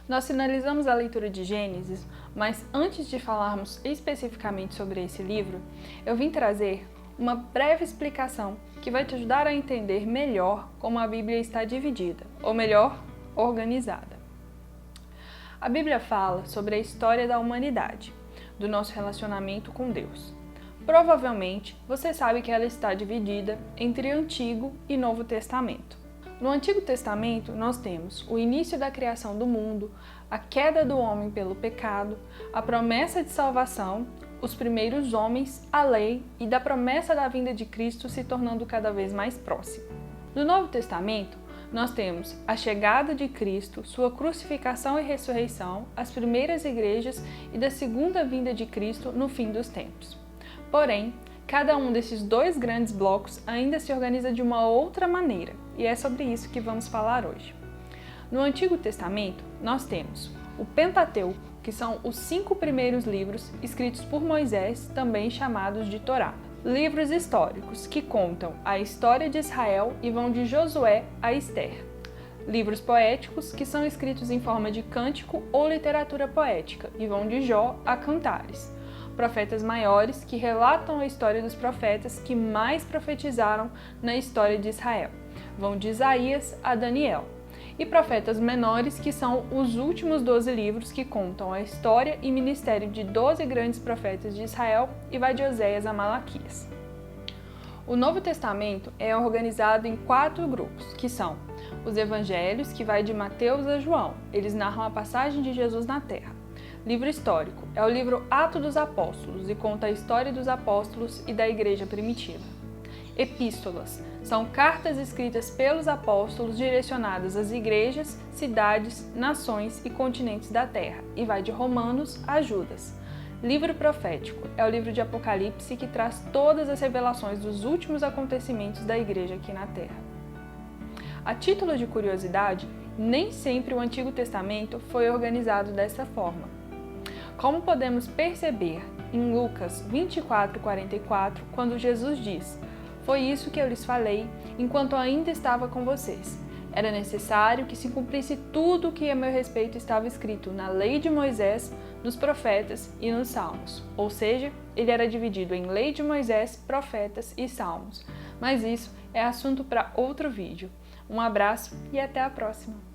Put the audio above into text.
Nós finalizamos a leitura de Gênesis, mas antes de falarmos especificamente sobre esse livro, eu vim trazer uma breve explicação que vai te ajudar a entender melhor como a Bíblia está dividida, ou melhor, organizada. A Bíblia fala sobre a história da humanidade, do nosso relacionamento com Deus. Provavelmente, você sabe que ela está dividida entre Antigo e Novo Testamento. No Antigo Testamento, nós temos o início da criação do mundo, a queda do homem pelo pecado, a promessa de salvação, os primeiros homens, a lei e da promessa da vinda de Cristo se tornando cada vez mais próxima. No Novo Testamento, nós temos a chegada de Cristo, sua crucificação e ressurreição, as primeiras igrejas e da segunda vinda de Cristo no fim dos tempos. Porém, cada um desses dois grandes blocos ainda se organiza de uma outra maneira, e é sobre isso que vamos falar hoje. No Antigo Testamento, nós temos o Pentateuco, que são os 5 primeiros livros escritos por Moisés, também chamados de Torá. Livros históricos que contam a história de Israel e vão de Josué a Esther. Livros poéticos que são escritos em forma de cântico ou literatura poética e vão de Jó a Cantares. Profetas maiores que relatam a história dos profetas que mais profetizaram na história de Israel. Vão de Isaías a Daniel. E profetas menores que são os últimos 12 livros que contam a história e ministério de 12 grandes profetas de Israel e vai de Oséias a Malaquias. O Novo Testamento é organizado em 4 grupos, que são os Evangelhos, que vai de Mateus a João. Eles narram a passagem de Jesus na Terra. Livro histórico é o livro Atos dos Apóstolos e conta a história dos apóstolos e da igreja primitiva. Epístolas são cartas escritas pelos apóstolos direcionadas às igrejas, cidades, nações e continentes da terra e vai de Romanos a Judas. Livro profético é o livro de Apocalipse que traz todas as revelações dos últimos acontecimentos da igreja aqui na terra. A título de curiosidade, nem sempre o Antigo Testamento foi organizado dessa forma. Como podemos perceber em Lucas 24:44, quando Jesus diz: "Foi isso que eu lhes falei enquanto ainda estava com vocês. Era necessário que se cumprisse tudo o que a meu respeito estava escrito na lei de Moisés, nos profetas e nos salmos." Ou seja, ele era dividido em lei de Moisés, profetas e salmos. Mas isso é assunto para outro vídeo. Um abraço e até a próxima!